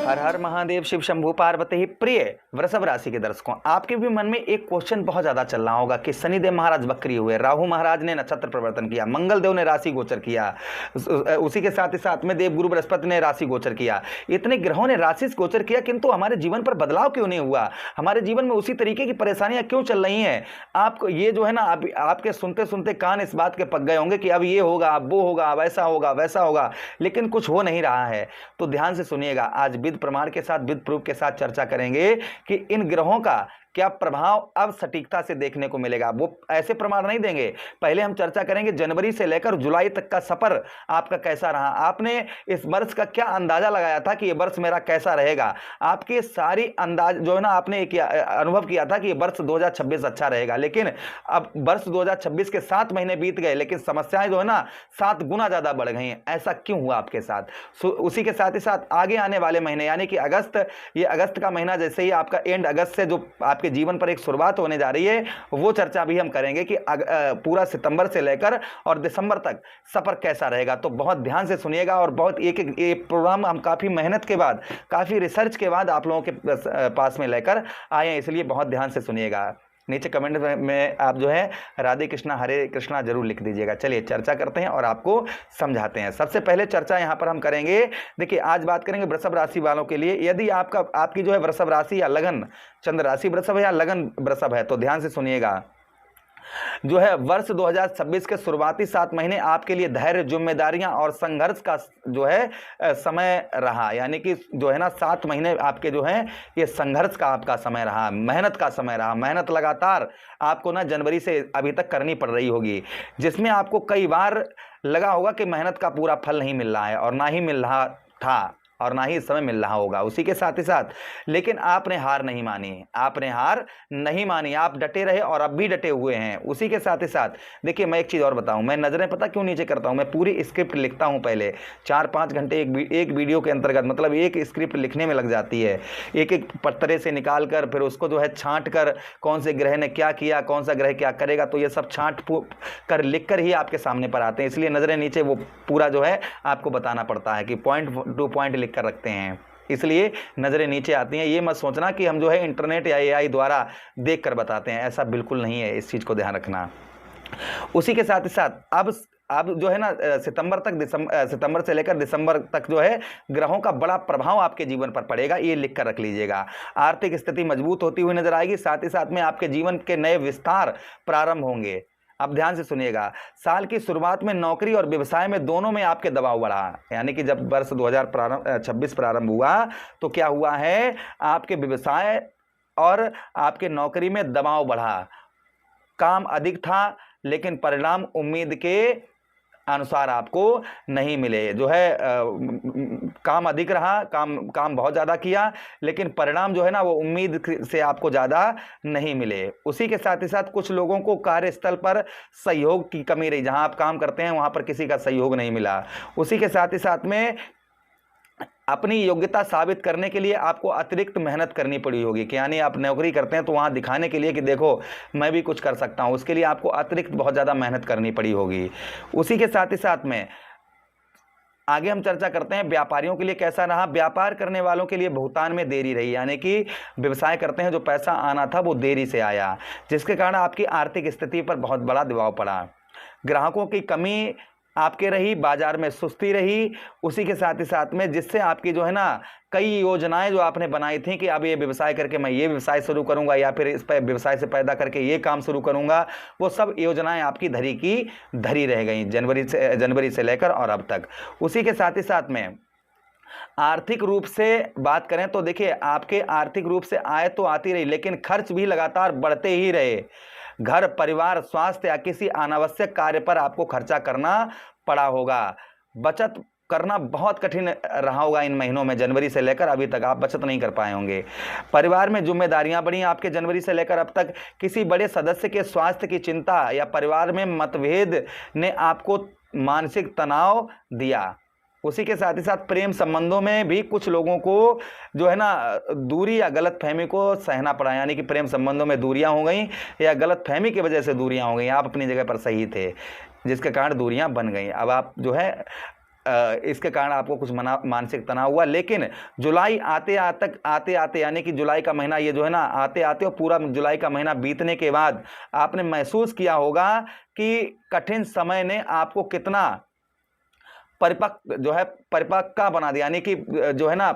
हर हर महादेव, शिव शंभू पार्वती। प्रिय वृषभ राशि के दर्शकों, आपके भी मन में एक क्वेश्चन बहुत ज्यादा चल रहा होगा कि शनिदेव महाराज वक्री हुए, राहु महाराज ने नक्षत्र परिवर्तन किया, मंगल देव ने राशि गोचर किया, उसी के साथ ही साथ में देव गुरु बृहस्पति ने राशि गोचर किया, इतने ग्रहों ने राशि गोचर किया, किंतु हमारे जीवन पर बदलाव क्यों नहीं हुआ? हमारे जीवन में उसी तरीके की परेशानियां क्यों चल रही हैं? आपको ये जो है ना, आपके सुनते सुनते कान इस बात के पक गए होंगे कि अब ये होगा, अब वो होगा, वैसा होगा, वैसा होगा, लेकिन कुछ हो नहीं रहा है। तो ध्यान से सुनिएगा, आज विद प्रमाण के साथ, विद प्रूफ के साथ चर्चा करेंगे कि इन ग्रहों का क्या प्रभाव अब सटीकता से देखने को मिलेगा। वो ऐसे प्रमाण नहीं देंगे। पहले हम चर्चा करेंगे जनवरी से लेकर जुलाई तक का सफर आपका कैसा रहा, आपने इस वर्ष का क्या अंदाजा लगाया था कि ये वर्ष मेरा कैसा रहेगा। आपके सारी अंदाज जो है ना, आपने एक अनुभव किया था कि ये वर्ष 2026 अच्छा रहेगा, लेकिन अब वर्ष 2026 के 7 महीने बीत गए, लेकिन समस्याएं जो है ना 7 गुना ज्यादा बढ़ गई हैं। ऐसा क्यों हुआ आपके साथ? उसी के साथ ही साथ आगे आने वाले महीने यानी कि अगस्त, ये अगस्त का महीना जैसे ही आपका एंड अगस्त से जो आपके जीवन पर एक शुरुआत होने जा रही है, वो चर्चा भी हम करेंगे कि पूरा सितंबर से लेकर और दिसंबर तक सफर कैसा रहेगा। तो बहुत ध्यान से सुनिएगा और बहुत एक प्रोग्राम हम काफी मेहनत के बाद, काफी रिसर्च के बाद आप लोगों के पास में लेकर आए हैं, इसलिए बहुत ध्यान से सुनिएगा। नीचे कमेंट में आप जो है राधे कृष्णा हरे कृष्णा जरूर लिख दीजिएगा। चलिए चर्चा करते हैं और आपको समझाते हैं। सबसे पहले चर्चा यहां पर हम करेंगे, देखिए आज बात करेंगे वृषभ राशि वालों के लिए। यदि आपकी जो है वृषभ राशि या लगन चंद्र राशि वृषभ है या लगन वृषभ है, तो ध्यान से सुनिएगा। जो है वर्ष 2026 के शुरुआती 7 महीने आपके लिए धैर्य, जिम्मेदारियां और संघर्ष का जो है समय रहा। यानी कि जो है ना 7 महीने आपके जो है ये संघर्ष का आपका समय रहा, मेहनत का समय रहा। मेहनत लगातार आपको ना जनवरी से अभी तक करनी पड़ रही होगी, जिसमें आपको कई बार लगा होगा कि मेहनत का पूरा फल नहीं मिल रहा है और ना ही मिल रहा था और ना ही इस समय मिल रहा होगा। उसी के साथ ही साथ लेकिन आपने हार नहीं मानी, आपने हार नहीं मानी, आप डटे रहे और अब भी डटे हुए हैं। उसी के साथ ही साथ देखिए, मैं एक चीज़ और बताऊं, मैं नज़रें पता क्यों नीचे करता हूं? मैं पूरी स्क्रिप्ट लिखता हूं, पहले 4-5 घंटे एक वीडियो के अंतर्गत, मतलब एक स्क्रिप्ट लिखने में लग जाती है, एक एक पत्तरे से निकाल कर फिर उसको जो है छाँट कर, कौन से ग्रह ने क्या किया, कौन सा ग्रह क्या करेगा, तो ये सब छाँट कर लिख कर ही आपके सामने पर आते हैं। इसलिए नज़रें नीचे वो पूरा जो है आपको बताना पड़ता है कि पॉइंट टू पॉइंट कर रखते हैं, इसलिए नजरें नीचे आती हैं। ये मत सोचना कि हम जो है इंटरनेट या एआई द्वारा देखकर बताते हैं, ऐसा बिल्कुल नहीं है, इस चीज को ध्यान रखना। उसी के साथ ही साथ अब जो है ना सितंबर से लेकर दिसंबर तक जो है ग्रहों का बड़ा प्रभाव आपके जीवन पर पड़ेगा, ये लिख कर रख लीजिएगा। आर्थिक स्थिति मजबूत होती हुई नजर आएगी, साथ ही साथ में आपके जीवन के नए विस्तार प्रारंभ होंगे। अब ध्यान से सुनिएगा, साल की शुरुआत में नौकरी और व्यवसाय में दोनों में आपके दबाव बढ़ा। यानी कि जब वर्ष 2026 प्रारंभ हुआ तो क्या हुआ है, आपके व्यवसाय और आपके नौकरी में दबाव बढ़ा, काम अधिक था लेकिन परिणाम उम्मीद के अनुसार आपको नहीं मिले। जो है काम अधिक रहा, काम बहुत ज़्यादा किया, लेकिन परिणाम जो है ना वो उम्मीद से आपको ज़्यादा नहीं मिले। उसी के साथ ही साथ कुछ लोगों को कार्यस्थल पर सहयोग की कमी रही, जहां आप काम करते हैं वहां पर किसी का सहयोग नहीं मिला। उसी के साथ ही साथ में अपनी योग्यता साबित करने के लिए आपको अतिरिक्त मेहनत करनी पड़ी होगी, कि यानी आप नौकरी करते हैं तो वहाँ दिखाने के लिए कि देखो मैं भी कुछ कर सकता हूँ, उसके लिए आपको अतिरिक्त बहुत ज़्यादा मेहनत करनी पड़ी होगी। उसी के साथ ही साथ में आगे हम चर्चा करते हैं व्यापारियों के लिए कैसा रहा। व्यापार करने वालों के लिए भुगतान में देरी रही, यानी कि व्यवसाय करते हैं जो पैसा आना था वो देरी से आया, जिसके कारण आपकी आर्थिक स्थिति पर बहुत बड़ा दबाव पड़ा। ग्राहकों की कमी आपके रही, बाजार में सुस्ती रही। उसी के साथ ही साथ में जिससे आपकी जो है ना कई योजनाएं जो आपने बनाई थी कि अब ये व्यवसाय करके मैं ये व्यवसाय शुरू करूंगा या फिर इस पर व्यवसाय से पैदा करके ये काम शुरू करूंगा, वो सब योजनाएं आपकी धरी की धरी रह गई जनवरी से लेकर और अब तक। उसी के साथ ही साथ में आर्थिक रूप से बात करें तो देखिए, आपके आर्थिक रूप से आय तो आती रही लेकिन खर्च भी लगातार बढ़ते ही रहे। घर, परिवार, स्वास्थ्य या किसी अनावश्यक कार्य पर आपको खर्चा करना पड़ा होगा। बचत करना बहुत कठिन रहा होगा इन महीनों में, जनवरी से लेकर अभी तक आप बचत नहीं कर पाए होंगे। परिवार में जिम्मेदारियां बढ़ी आपके जनवरी से लेकर अब तक। किसी बड़े सदस्य के स्वास्थ्य की चिंता या परिवार में मतभेद ने आपको मानसिक तनाव दिया। उसी के साथ ही साथ प्रेम संबंधों में भी कुछ लोगों को जो है ना दूरी या गलतफहमी को सहना पड़ा, यानी कि प्रेम संबंधों में दूरियां हो गई या गलतफहमी की वजह से दूरियां हो गई। आप अपनी जगह पर सही थे जिसके कारण दूरियां बन गई। अब आप जो है इसके कारण आपको कुछ मानसिक तनाव हुआ। लेकिन जुलाई आते आते यानी कि जुलाई का महीना ये जो है ना आते आते और पूरा जुलाई का महीना बीतने के बाद आपने महसूस किया होगा कि कठिन समय ने आपको कितना परिपक्व बना दिया, यानी कि जो है ना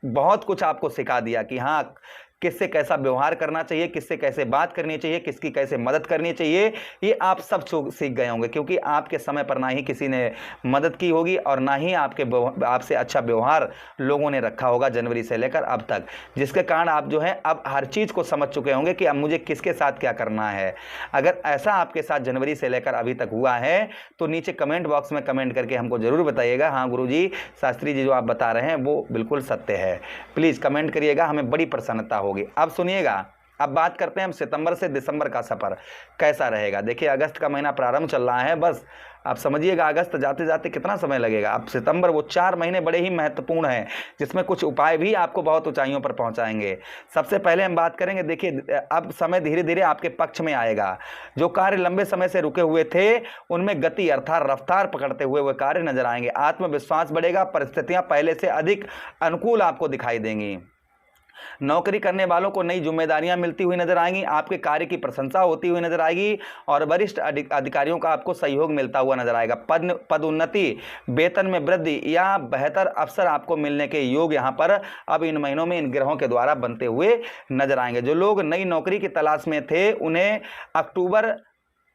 बहुत कुछ आपको सिखा दिया कि हाँ किससे कैसा व्यवहार करना चाहिए, किससे कैसे बात करनी चाहिए, किसकी कैसे मदद करनी चाहिए, ये आप सब सीख गए होंगे। क्योंकि आपके समय पर ना ही किसी ने मदद की होगी और ना ही आपसे अच्छा व्यवहार लोगों ने रखा होगा जनवरी से लेकर अब तक, जिसके कारण आप जो है अब हर चीज़ को समझ चुके होंगे कि अब मुझे किसके साथ क्या करना है। अगर ऐसा आपके साथ जनवरी से लेकर अभी तक हुआ है तो नीचे कमेंट बॉक्स में कमेंट करके हमको ज़रूर बताइएगा, हाँ गुरुजी शास्त्री जी जो आप बता रहे हैं वो बिल्कुल सत्य है। प्लीज़ कमेंट करिएगा, हमें बड़ी प्रसन्नता होगी। अब सुनिएगा, अब बात करते हैं हम सितंबर से दिसंबर का सफर कैसा रहेगा। देखिए अगस्त का महीना प्रारंभ चल रहा है, बस आप समझिएगा अगस्त जाते जाते कितना समय लगेगा। अब सितंबर, वो 4 महीने बड़े ही महत्वपूर्ण हैं जिसमें कुछ उपाय भी आपको बहुत ऊंचाइयों पर पहुंचाएंगे। सबसे पहले हम बात करेंगे, देखिए अब समय धीरे धीरे आपके पक्ष में आएगा। जो कार्य लंबे समय से रुके हुए थे उनमें गति अर्थात रफ्तार पकड़ते हुए वो कार्य नजर आएंगे। आत्मविश्वास बढ़ेगा, परिस्थितियां पहले से अधिक अनुकूल आपको दिखाई देंगी। नौकरी करने वालों को नई जिम्मेदारियां मिलती हुई नजर आएंगी, आपके कार्य की प्रशंसा होती हुई नजर आएगी और वरिष्ठ अधिकारियों का आपको सहयोग मिलता हुआ नजर आएगा। पदोन्नति, वेतन में वृद्धि या बेहतर अवसर आपको मिलने के योग यहां पर अब इन महीनों में इन ग्रहों के द्वारा बनते हुए नजर आएंगे। जो लोग नई नौकरी की तलाश में थे उन्हें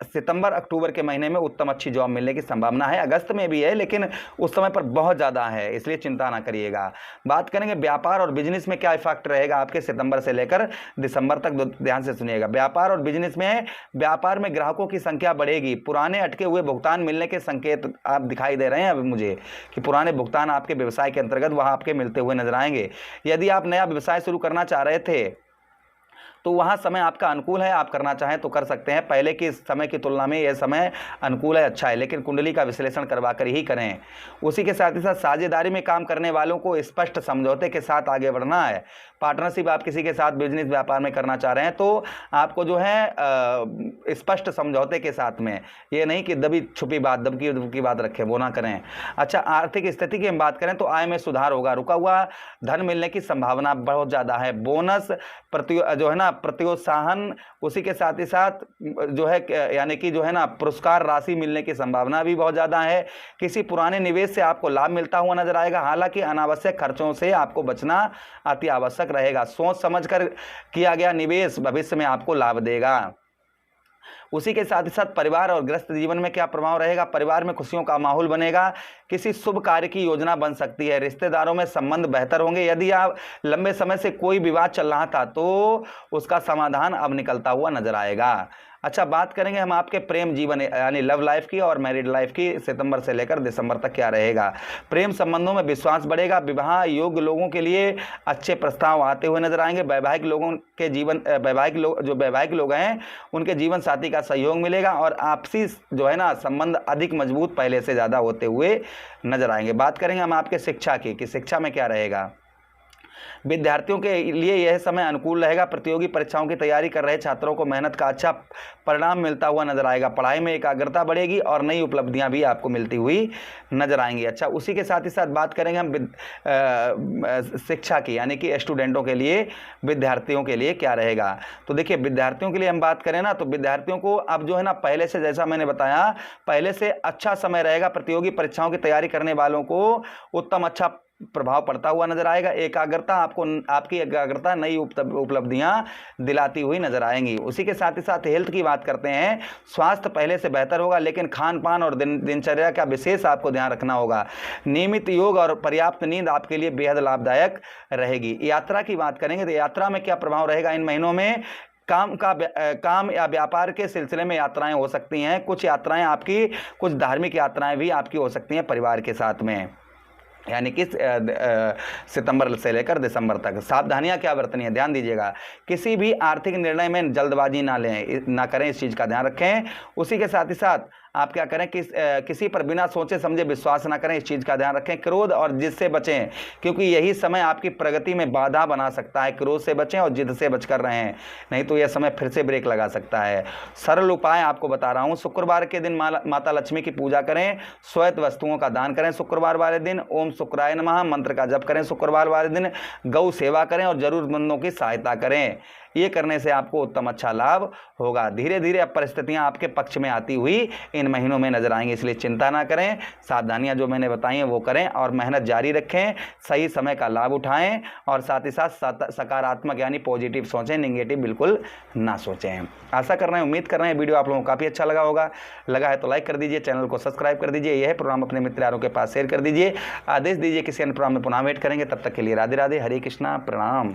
सितंबर अक्टूबर के महीने में उत्तम अच्छी जॉब मिलने की संभावना है। अगस्त में भी है लेकिन उस समय पर बहुत ज़्यादा है, इसलिए चिंता ना करिएगा। बात करेंगे व्यापार और बिजनेस में क्या इफेक्ट रहेगा आपके सितंबर से लेकर दिसंबर तक, ध्यान से सुनिएगा। व्यापार और बिजनेस में, व्यापार में ग्राहकों की संख्या बढ़ेगी, पुराने अटके हुए भुगतान मिलने के संकेत आप दिखाई दे रहे हैं अभी मुझे कि पुराने भुगतान आपके व्यवसाय के अंतर्गत वहाँ आपके मिलते हुए नजर आएंगे। यदि आप नया व्यवसाय शुरू करना चाह रहे थे तो वहाँ समय आपका अनुकूल है, आप करना चाहें तो कर सकते हैं। पहले के समय की तुलना में यह समय अनुकूल है, अच्छा है, लेकिन कुंडली का विश्लेषण करवा कर ही करें। उसी के साथ ही साथ साझेदारी में काम करने वालों को स्पष्ट समझौते के साथ आगे बढ़ना है। पार्टनरशिप आप किसी के साथ बिजनेस व्यापार में करना चाह रहे हैं तो आपको जो है स्पष्ट समझौते के साथ में, ये नहीं कि दबी छुपी बात, दबकी बात रखें, वो ना करें। अच्छा, आर्थिक स्थिति की हम बात करें तो आय में सुधार होगा, रुका हुआ धन मिलने की संभावना बहुत ज़्यादा है। बोनस जो है ना प्रोत्साहन, उसी के साथ ही साथ जो है यानी कि जो है ना पुरस्कार राशि मिलने की संभावना भी बहुत ज़्यादा है। किसी पुराने निवेश से आपको लाभ मिलता हुआ नजर आएगा। हालांकि अनावश्यक खर्चों से आपको बचना अति आवश्यक रहेगा। सोच समझकर किया गया निवेश भविष्य में आपको लाभ देगा। उसी के साथ ही साथ परिवार और गृहस्थ जीवन में क्या प्रभाव रहेगा। परिवार में खुशियों का माहौल बनेगा, किसी शुभ कार्य की योजना बन सकती है। रिश्तेदारों में संबंध बेहतर होंगे। यदि आप लंबे समय से कोई विवाद चल रहा था तो उसका समाधान अब निकलता हुआ नजर आएगा। अच्छा, बात करेंगे हम आपके प्रेम जीवन यानी लव लाइफ की और मैरिड लाइफ की। सितंबर से लेकर दिसंबर तक क्या रहेगा। प्रेम संबंधों में विश्वास बढ़ेगा। विवाह योग्य लोगों के लिए अच्छे प्रस्ताव आते हुए नजर आएंगे। वैवाहिक लोगों के जीवन जो वैवाहिक लोग हैं उनके जीवन साथी का सहयोग मिलेगा और आपसी जो है ना संबंध अधिक मजबूत पहले से ज़्यादा होते हुए नजर आएंगे। बात करेंगे हम आपके शिक्षा की कि शिक्षा में क्या रहेगा। विद्यार्थियों के लिए यह समय अनुकूल रहेगा। प्रतियोगी परीक्षाओं की तैयारी कर रहे छात्रों को मेहनत का अच्छा परिणाम मिलता हुआ नजर आएगा। पढ़ाई में एकाग्रता बढ़ेगी और नई उपलब्धियां भी आपको मिलती हुई नजर आएंगी। अच्छा, उसी के साथ ही साथ बात करेंगे हम शिक्षा की यानी कि स्टूडेंटों के लिए, विद्यार्थियों के लिए क्या रहेगा। तो देखिए विद्यार्थियों के लिए हम बात करें ना तो विद्यार्थियों को अब जो है ना पहले से, जैसा मैंने बताया, पहले से अच्छा समय रहेगा। प्रतियोगी परीक्षाओं की तैयारी करने वालों को उत्तम अच्छा प्रभाव पड़ता हुआ नजर आएगा। आपकी एकाग्रता नई उपलब्धियां दिलाती हुई नजर आएंगी। उसी के साथ ही साथ हेल्थ की बात करते हैं। स्वास्थ्य पहले से बेहतर होगा लेकिन खान पान और दिनचर्या का विशेष आपको ध्यान रखना होगा। नियमित योग और पर्याप्त नींद आपके लिए बेहद लाभदायक रहेगी। यात्रा की बात करेंगे तो यात्रा में क्या प्रभाव रहेगा इन महीनों में। काम या व्यापार के सिलसिले में यात्राएं हो सकती हैं। कुछ यात्राएं आपकी, कुछ धार्मिक यात्राएं भी आपकी हो सकती हैं परिवार के साथ में, यानी कि सितंबर से लेकर दिसंबर तक। सावधानियां क्या बरतनी है, ध्यान दीजिएगा। किसी भी आर्थिक निर्णय में जल्दबाजी ना करें, इस चीज़ का ध्यान रखें। उसी के साथ ही साथ आप क्या करें कि किसी पर बिना सोचे समझे विश्वास ना करें, इस चीज़ का ध्यान रखें। क्रोध और जिद से बचें, क्योंकि यही समय आपकी प्रगति में बाधा बना सकता है। क्रोध से बचें और जिद से बचकर रहें, नहीं तो यह समय फिर से ब्रेक लगा सकता है। सरल उपाय आपको बता रहा हूँ। शुक्रवार के दिन माता लक्ष्मी की पूजा करें, श्वेत वस्तुओं का दान करें। शुक्रवार वाले दिन ओम शुक्राय नमः मंत्र का जप करें। शुक्रवार वाले दिन गौ सेवा करें और जरूरतमंदों की सहायता करें। ये करने से आपको उत्तम अच्छा लाभ होगा। धीरे धीरे अब परिस्थितियां आपके पक्ष में आती हुई इन महीनों में नजर आएंगी, इसलिए चिंता ना करें। सावधानियां जो मैंने बताई हैं वो करें और मेहनत जारी रखें, सही समय का लाभ उठाएं और साथ ही साथ सकारात्मक यानी पॉजिटिव सोचें, नेगेटिव बिल्कुल ना सोचें। आशा कर रहे हैं, उम्मीद कर रहे हैं वीडियो आप लोगों को काफ़ी अच्छा लगा होगा। लगा है तो लाइक कर दीजिए, चैनल को सब्सक्राइब कर दीजिए, यह प्रोग्राम अपने मित्र यारों के पास शेयर कर दीजिए। आदेश दीजिए किसी अन्य प्रोग्राम में पुनः वेट करेंगे। तब तक के लिए राधे राधे, हरे कृष्णा, प्रणाम।